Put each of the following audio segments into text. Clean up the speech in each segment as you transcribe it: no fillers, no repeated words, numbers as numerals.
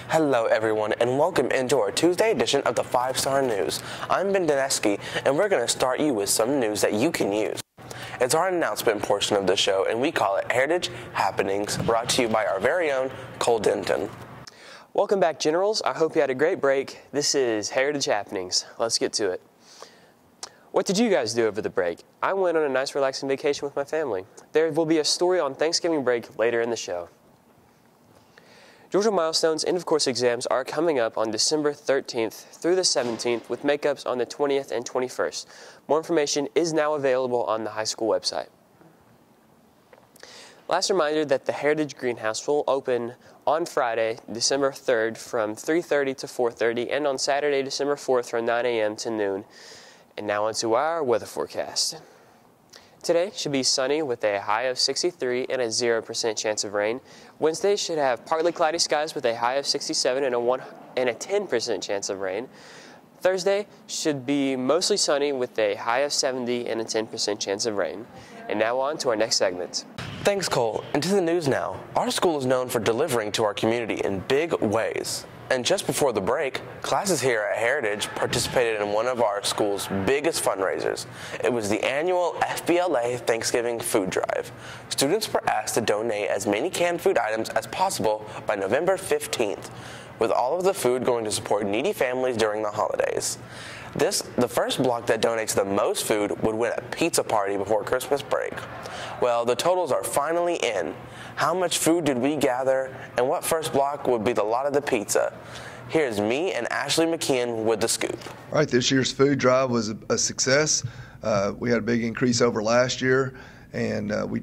Hello everyone, and welcome into our Tuesday edition of the 5-Star News. I'm Ben Dineski, and we're going to start you with some news that you can use. It's our announcement portion of the show, and we call it Heritage Happenings, brought to you by our very own Cole Denton. Welcome back, Generals. I hope you had a great break. This is Heritage Happenings. Let's get to it. What did you guys do over the break? I went on a nice relaxing vacation with my family. There will be a story on Thanksgiving break later in the show. Georgia Milestones end-of-course exams are coming up on December 13th through the 17th with makeups on the 20th and 21st. More information is now available on the high school website. Last reminder that the Heritage Greenhouse will open on Friday, December 3rd from 3:30 to 4:30 and on Saturday, December 4th from 9 a.m. to noon. And now onto our weather forecast. Today should be sunny with a high of 63 and a 0% chance of rain. Wednesday should have partly cloudy skies with a high of 67 and a 10% chance of rain. Thursday should be mostly sunny with a high of 70 and a 10% chance of rain. And now on to our next segment. Thanks, Cole. And to the news now. Our school is known for delivering to our community in big ways. And just before the break, classes here at Heritage participated in one of our school's biggest fundraisers. It was the annual FBLA Thanksgiving Food Drive. Students were asked to donate as many canned food items as possible by November 15th, with all of the food going to support needy families during the holidays. The first block that donates the most food would win a pizza party before Christmas break. Well, the totals are finally in. How much food did we gather, and what first block would be the lot of the pizza? Here's me and Ashley McKeon with the scoop. All right, this year's food drive was a success. We had a big increase over last year, and we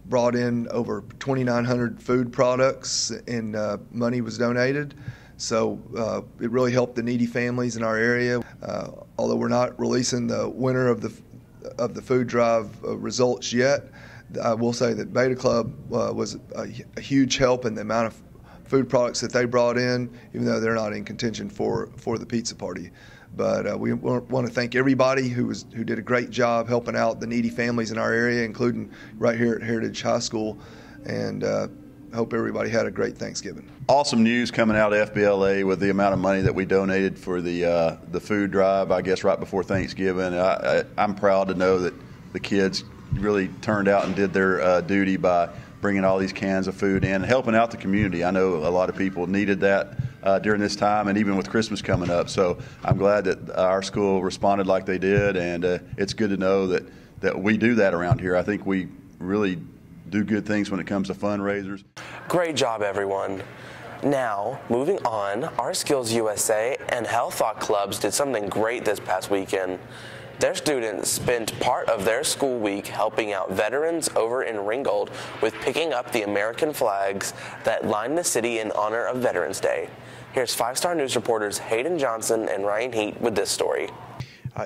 brought in over 2,900 food products, and money was donated. So it really helped the needy families in our area. Although we're not releasing the winner of the food drive results yet, I will say that Beta Club was a huge help in the amount of food products that they brought in, even though they're not in contention for the pizza party. But we want to thank everybody who did a great job helping out the needy families in our area, including right here at Heritage High School, and hope everybody had a great Thanksgiving. Awesome news coming out of FBLA with the amount of money that we donated for the food drive, I guess, right before Thanksgiving. I'm proud to know that the kids really turned out and did their duty by bringing all these cans of food in and helping out the community. I know a lot of people needed that during this time and even with Christmas coming up. So I'm glad that our school responded like they did, and it's good to know that we do that around here. I think we really do good things when it comes to fundraisers. Great job, everyone. Now, moving on, our Skills USA and Health Thought Clubs did something great this past weekend. Their students spent part of their school week helping out veterans over in Ringgold with picking up the American flags that line the city in honor of Veterans Day. Here's 5-Star News reporters Hayden Johnson and Ryan Heat with this story.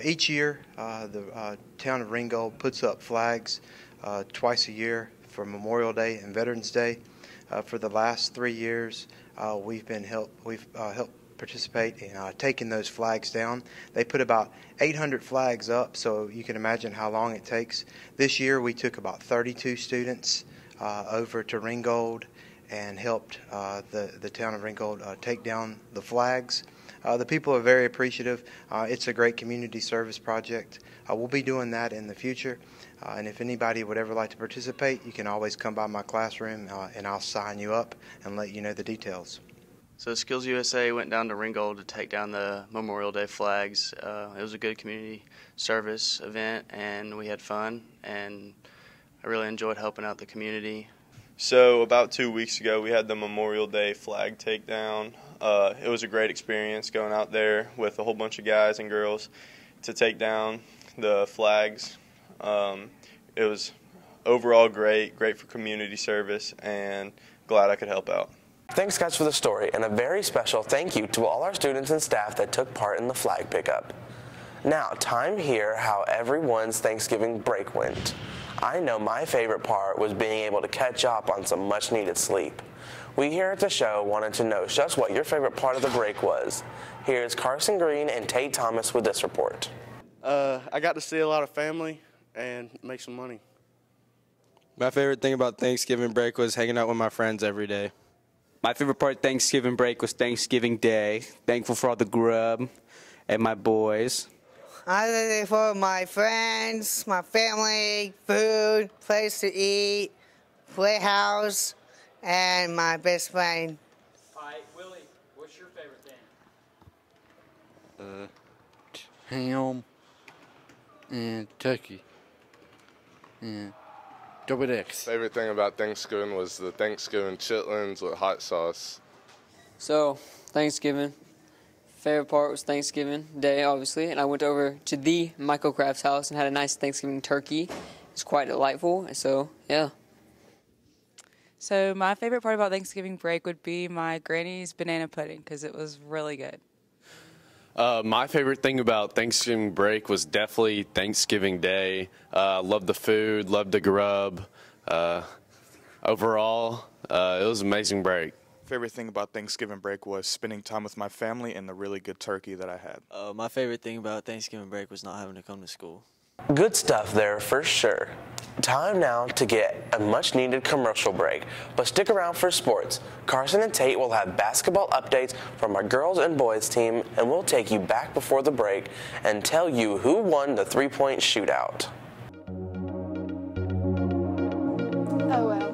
Each year, the town of Ringgold puts up flags twice a year for Memorial Day and Veterans Day. For the last 3 years, we've helped participate in taking those flags down. They put about 800 flags up, so you can imagine how long it takes. This year we took about 32 students over to Ringgold and helped the town of Ringgold take down the flags. The people are very appreciative. It's a great community service project. We'll be doing that in the future. And if anybody would ever like to participate, you can always come by my classroom and I'll sign you up and let you know the details. So Skills USA went down to Ringgold to take down the Memorial Day flags. It was a good community service event, and we had fun, and I really enjoyed helping out the community. So about 2 weeks ago, we had the Memorial Day flag takedown. It was a great experience going out there with a whole bunch of guys and girls to take down the flags. It was overall great for community service, and glad I could help out. Thanks, guys, for the story, and a very special thank you to all our students and staff that took part in the flag pickup. Now, time to hear how everyone's Thanksgiving break went. I know my favorite part was being able to catch up on some much-needed sleep. We here at the show wanted to know just what your favorite part of the break was. Here's Carson Green and Tate Thomas with this report. I got to see a lot of family and make some money. My favorite thing about Thanksgiving break was hanging out with my friends every day. My favorite part of Thanksgiving break was Thanksgiving Day. Thankful for all the grub and my boys. I was thankful for my friends, my family, food, place to eat, playhouse, and my best friend. All right, Willie, what's your favorite thing? Ham and turkey and double X. Favorite thing about Thanksgiving was the Thanksgiving chitlins with hot sauce. So, Thanksgiving. Favorite part was Thanksgiving Day, obviously, and I went over to the Michael Kraft's house and had a nice Thanksgiving turkey. It's quite delightful, so, yeah. So my favorite part about Thanksgiving break would be my granny's banana pudding because it was really good. My favorite thing about Thanksgiving break was definitely Thanksgiving Day. Loved the food, loved the grub. Overall, it was an amazing break. Favorite thing about Thanksgiving break was spending time with my family and the really good turkey that I had. My favorite thing about Thanksgiving break was not having to come to school. Good stuff there for sure. Time now to get a much-needed commercial break, but stick around for sports. Carson and Tate will have basketball updates from our girls and boys team, and we'll take you back before the break and tell you who won the three-point shootout. Oh well.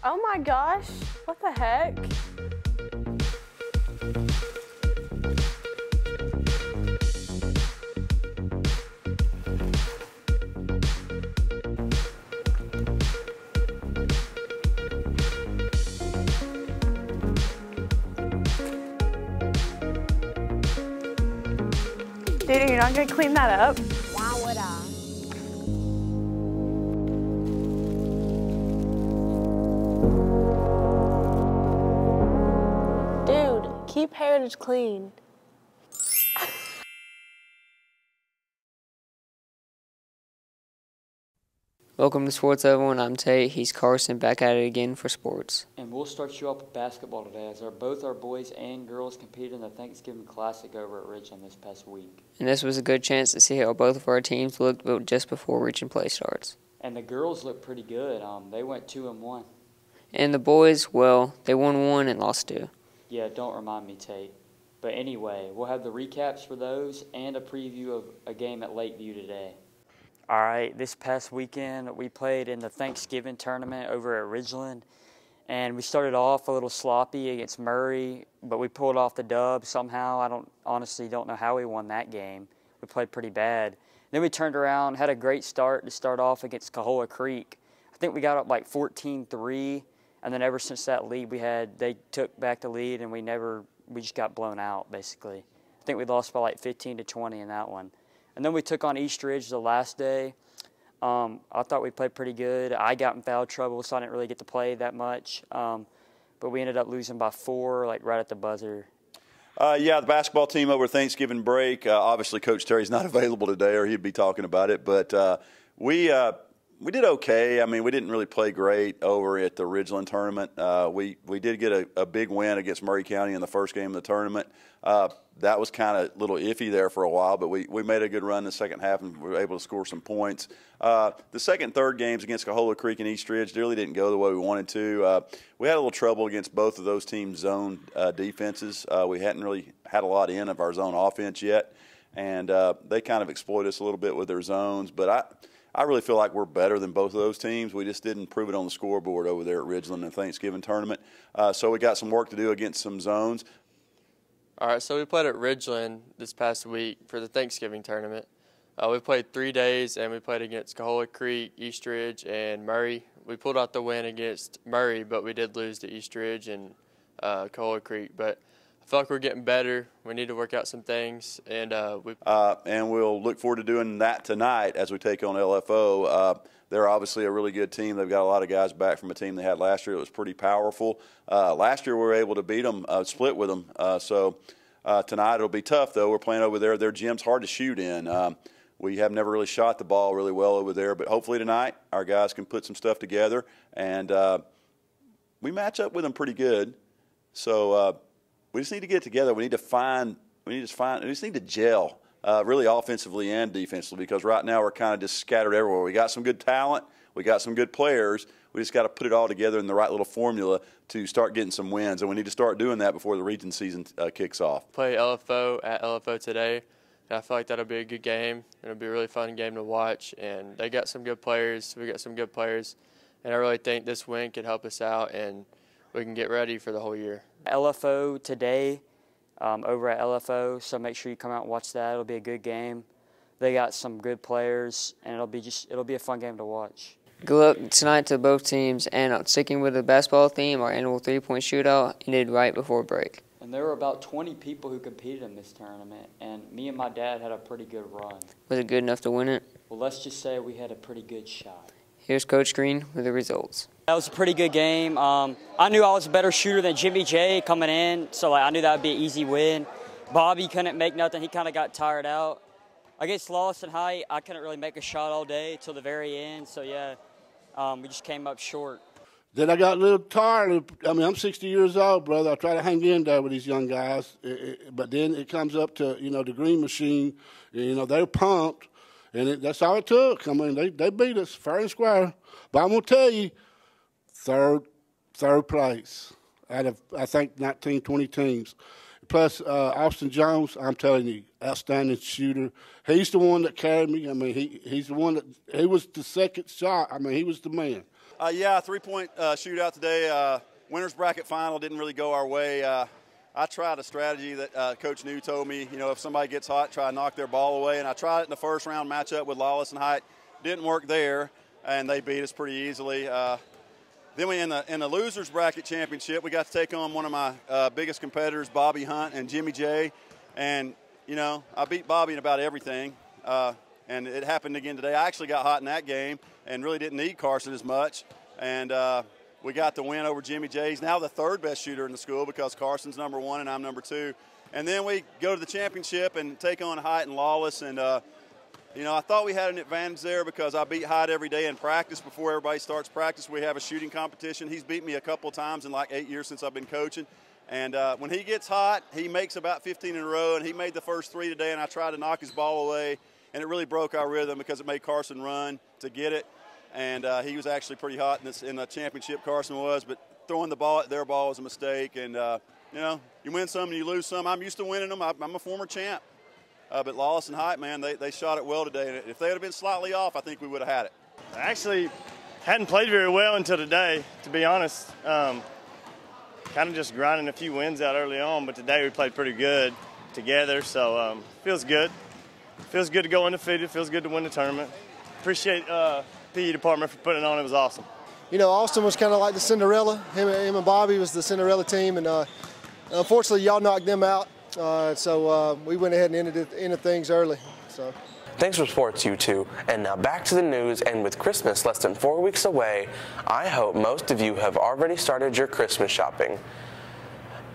Oh my gosh, what the heck? Dude, you're not gonna clean that up? Why would I? Dude, keep Heritage clean. Welcome to Sports, everyone. I'm Tate. He's Carson, back at it again for sports. And we'll start you off with basketball today, as both our boys and girls competed in the Thanksgiving Classic over at Richland this past week. And this was a good chance to see how both of our teams looked just before reaching play starts. And the girls looked pretty good. They went 2-1. And the boys, well, they won 1 and lost 2. Yeah, don't remind me, Tate. But anyway, we'll have the recaps for those and a preview of a game at Lakeview today. All right, this past weekend we played in the Thanksgiving tournament over at Ridgeland, and we started off a little sloppy against Murray, but we pulled off the dub somehow. I honestly don't know how we won that game. We played pretty bad. Then we turned around, had a great start to start off against Cahola Creek. I think we got up like 14-3, and then ever since that lead they took back the lead, and we just got blown out basically. I think we lost by like 15-20 in that one. And then we took on East Ridge the last day. I thought we played pretty good. I got in foul trouble, so I didn't really get to play that much. But we ended up losing by 4, like right at the buzzer. Yeah, the basketball team over Thanksgiving break. Obviously, Coach Terry's not available today, or he'd be talking about it. But we did okay. I mean, we didn't really play great over at the Ridgeland tournament. We did get a big win against Murray County in the first game of the tournament. That was kind of a little iffy there for a while, but we made a good run in the second half and we were able to score some points. The second and third games against Cahola Creek and East Ridge really didn't go the way we wanted to. We had a little trouble against both of those teams' zone defenses. We hadn't really had a lot in of our zone offense yet, and they kind of exploit us a little bit with their zones. But I really feel like we're better than both of those teams. We just didn't prove it on the scoreboard over there at Ridgeland in the Thanksgiving tournament. So we got some work to do against some zones. All right, so we played at Ridgeland this past week for the Thanksgiving tournament. We played 3 days, and we played against Cahola Creek, East Ridge, and Murray. We pulled out the win against Murray, but we did lose to East Ridge and Cahola Creek. But I feel like we're getting better. We need to work out some things, and we'll look forward to doing that tonight as we take on LFO. They're obviously a really good team. They've got a lot of guys back from a team they had last year. It was pretty powerful. Last year we were able to beat them, split with them. Tonight it'll be tough, though. We're playing over there. Their gym's hard to shoot in. We have never really shot the ball really well over there, but hopefully tonight our guys can put some stuff together, and we match up with them pretty good. So we just need to get together. We just need to gel, really offensively and defensively, because right now we're kind of just scattered everywhere. We got some good talent. We got some good players. We just got to put it all together in the right little formula to start getting some wins, and we need to start doing that before the region season kicks off. Play LFO at LFO today, and I feel like that'll be a good game. It'll be a really fun game to watch, and they got some good players. We got some good players, and I really think this win could help us out, and we can get ready for the whole year. LFO today over at LFO, so make sure you come out and watch that. It'll be a good game. They got some good players, and it'll be a fun game to watch. Good luck tonight to both teams, and sticking with the basketball theme, our annual three-point shootout ended right before break. And there were about 20 people who competed in this tournament, and me and my dad had a pretty good run. Was it good enough to win it? Well, let's just say we had a pretty good shot. Here's Coach Green with the results. That was a pretty good game. I knew I was a better shooter than Jimmy J coming in, so I knew that would be an easy win. Bobby couldn't make nothing. He kind of got tired out. Against Lawson High, I couldn't really make a shot all day till the very end, so yeah, we just came up short. Then I got a little tired. I mean, I'm 60 years old, brother. I try to hang in there with these young guys, but then it comes up to, the green machine. They're pumped, and that's all it took. I mean, they beat us fair and square. But I'm going to tell you, third place out of, I think, 19, 20 teams. Plus, Austin Jones, I'm telling you, outstanding shooter. He's the one that carried me. I mean, he's the one he was the second shot. I mean, he was the man. Three-point shootout today. Winners bracket final didn't really go our way. I tried a strategy that Coach New told me, if somebody gets hot, try to knock their ball away. And I tried it in the first round matchup with Lawless and Height. Didn't work there, and they beat us pretty easily. Then we in the losers bracket championship, we got to take on one of my biggest competitors, Bobby Hunt and Jimmy J. And, I beat Bobby in about everything. And it happened again today. I actually got hot in that game and really didn't need Carson as much. And we got the win over Jimmy J. He's now the third best shooter in the school because Carson's number 1 and I'm number 2. And then we go to the championship and take on Height and Lawless. And, I thought we had an advantage there because I beat Height every day in practice. Before everybody starts practice, we have a shooting competition. He's beat me a couple of times in like 8 years since I've been coaching. And when he gets hot, he makes about 15 in a row. And he made the first 3 today, and I tried to knock his ball away. And it really broke our rhythm because it made Carson run to get it. And he was actually pretty hot in the championship, Carson was. But throwing the ball at their ball was a mistake. And, you win some and you lose some. I'm used to winning them. I'm a former champ. But Lawless and Height, man, they shot it well today. And if they would have been slightly off, I think we would have had it. I actually hadn't played very well until today, to be honest. Kind of just grinding a few wins out early on. But today we played pretty good together. So feels good. Feels good to go undefeated. Feels good to win the tournament. Appreciate PE department for putting it on. It was awesome. Austin was kind of like the Cinderella. Him and Bobby was the Cinderella team, and unfortunately, y'all knocked them out. So we went ahead and ended things early. So. Thanks for sports, you two. And now back to the news, and with Christmas less than 4 weeks away, I hope most of you have already started your Christmas shopping.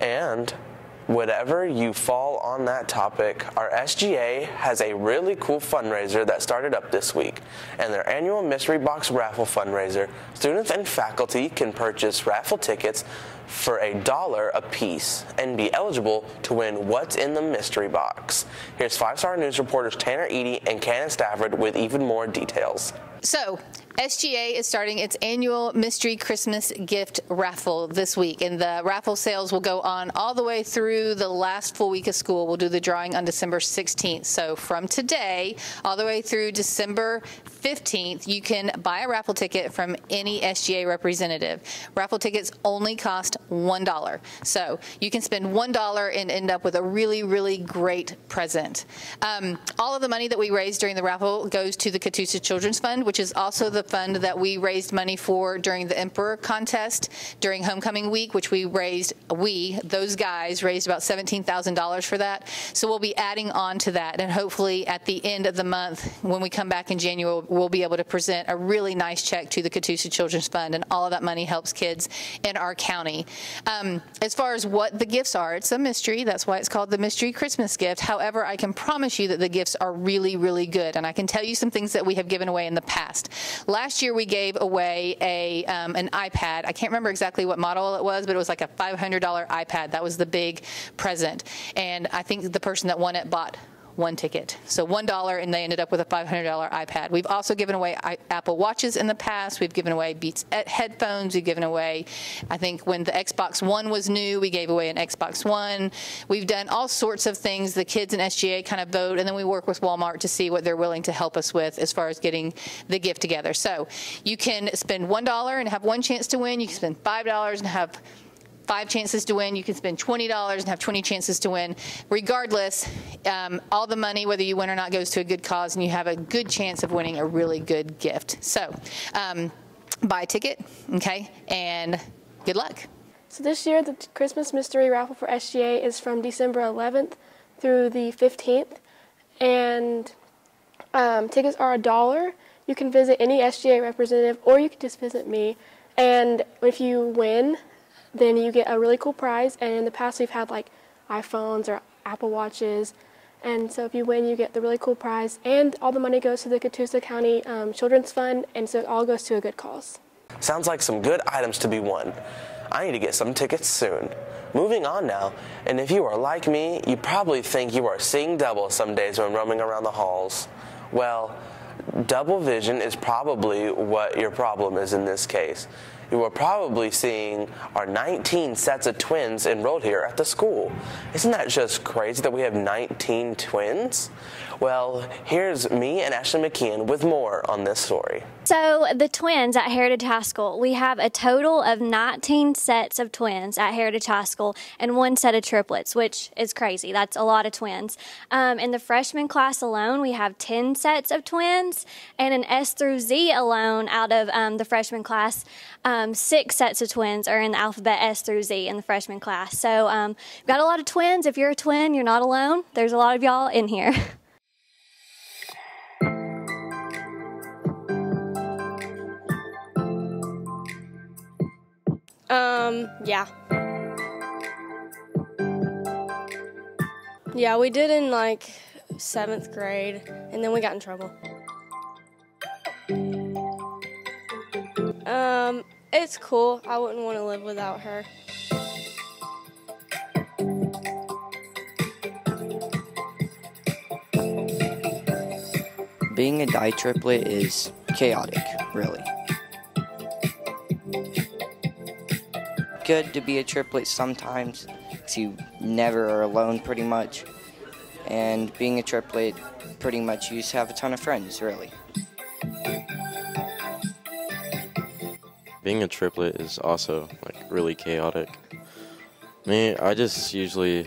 And whatever you fall on that topic, our SGA has a really cool fundraiser that started up this week. And their annual mystery box raffle fundraiser, students and faculty can purchase raffle tickets for $1 a piece and be eligible to win what's in the mystery box. Here's 5-Star News reporters Tanner Eady and Cannon Stafford with even more details. So, SGA is starting its annual Mystery Christmas Gift Raffle this week, and the raffle sales will go on all the way through the last full week of school. We'll do the drawing on December 16th. So from today all the way through December 15th, you can buy a raffle ticket from any SGA representative. Raffle tickets only cost $1. So you can spend $1 and end up with a really, really great present. All of the money that we raise during the raffle goes to the Catoosa Children's Fund, which is also the fund that we raised money for during the Emperor contest during homecoming week, which those guys raised about $17,000 for that. So we'll be adding on to that, and hopefully at the end of the month, when we come back in January, we'll be able to present a really nice check to the Catoosa Children's Fund, and all of that money helps kids in our county. As far as what the gifts are, it's a mystery. That's why it's called the Mystery Christmas Gift. However, I can promise you that the gifts are really, really good, and I can tell you some things that we have given away in the past. Last year, we gave away an iPad. I can't remember exactly what model it was, but it was like a $500 iPad. That was the big present, and I think the person that won it bought one ticket. So $1, and they ended up with a $500 iPad. We've also given away Apple Watches in the past. We've given away Beats headphones. We've given away, I think when the Xbox One was new, we gave away an Xbox One. We've done all sorts of things. The kids in SGA kind of vote, and then we work with Walmart to see what they're willing to help us with as far as getting the gift together. So you can spend $1 and have one chance to win. You can spend $5 and have 5 chances to win. You can spend $20 and have 20 chances to win. Regardless, all the money, whether you win or not, goes to a good cause, and you have a good chance of winning a really good gift. So buy a ticket, okay, and good luck. So this year, the Christmas Mystery Raffle for SGA is from December 11th through the 15th, and tickets are $1. You can visit any SGA representative, or you can just visit me, and if you win, then you get a really cool prize, and in the past we've had like iPhones or Apple Watches, and so if you win, you get the really cool prize, and all the money goes to the Catoosa County Children's Fund, and so it all goes to a good cause. Sounds like some good items to be won. I need to get some tickets soon. Moving on now, and if you are like me, you probably think you are seeing double some days when roaming around the halls. Well, double vision is probably what your problem is in this case. You are probably seeing our 19 sets of twins enrolled here at the school. Isn't that just crazy that we have 19 twins? Well, here's me and Ashley McKeon with more on this story. So the twins at Heritage High School, we have a total of 19 sets of twins at Heritage High School and 1 set of triplets, which is crazy. That's a lot of twins. In the freshman class alone, we have 10 sets of twins, and in S through Z alone, out of the freshman class, 6 sets of twins are in the alphabet S through Z in the freshman class. So we've got a lot of twins. If you're a twin, you're not alone. There's a lot of y'all in here. Yeah. Yeah, we did in like 7th grade, and then we got in trouble. It's cool. I wouldn't want to live without her. Being a di-triplet is chaotic, really. Good to be a triplet sometimes, because you never are alone pretty much. And being a triplet, pretty much you just have a ton of friends, really. Being a triplet is also like really chaotic. I just usually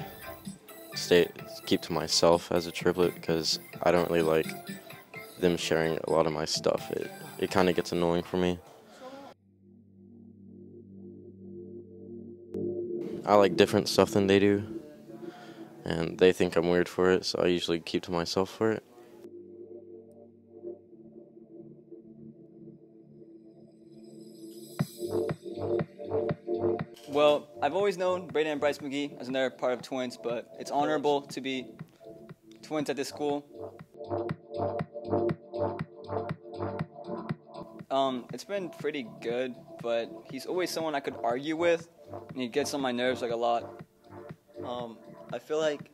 keep to myself as a triplet because I don't really like them sharing a lot of my stuff. It kind of gets annoying for me. I like different stuff than they do, and they think I'm weird for it, so I usually keep to myself for it. Well, I've always known Brayden and Bryce McGee as another part of twins, but it's honorable to be twins at this school. It's been pretty good, but he's always someone I could argue with, and he gets on my nerves like a lot. I feel like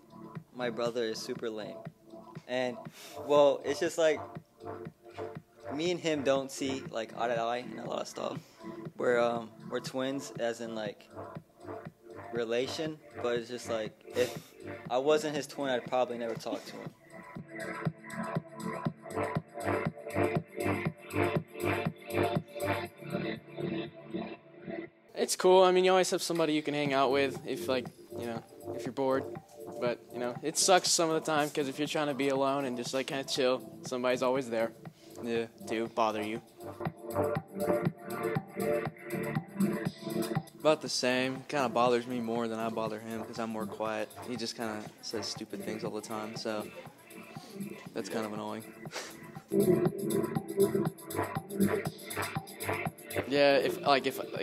my brother is super lame. And, well, it's just like, me and him don't see, like, eye to eye in a lot of stuff. We're twins, as in, like, relation, but it's just like, if I wasn't his twin, I'd probably never talk to him. It's cool. I mean, you always have somebody you can hang out with if, like, you know, if you're bored. But, you know, it sucks some of the time because if you're trying to be alone and just, like, kind of chill, somebody's always there to bother you. About the same. Kind of bothers me more than I bother him because I'm more quiet. He just kind of says stupid things all the time, so that's kind of annoying. Yeah, if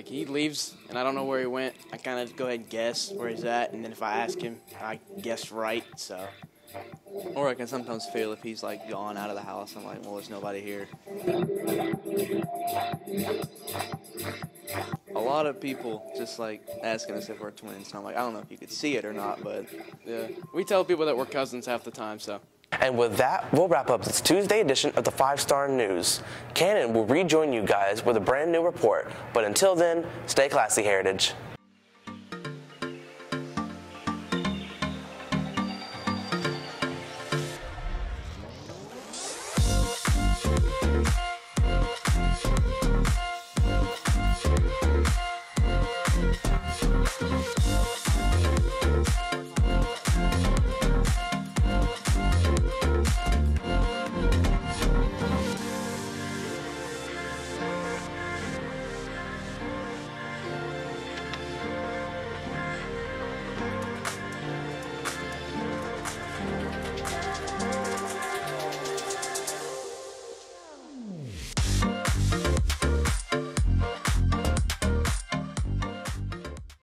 he leaves and I don't know where he went, I kind of go ahead and guess where he's at, and then if I ask him, I guess right. So. Or I can sometimes feel if he's like gone out of the house. I'm like, well, there's nobody here. A lot of people just like asking us if we're twins. And I'm like, I don't know if you could see it or not, but yeah, we tell people that we're cousins half the time. So. And with that, we'll wrap up this Tuesday edition of the 5-Star News. Cannon will rejoin you guys with a brand new report. But until then, stay classy, Heritage.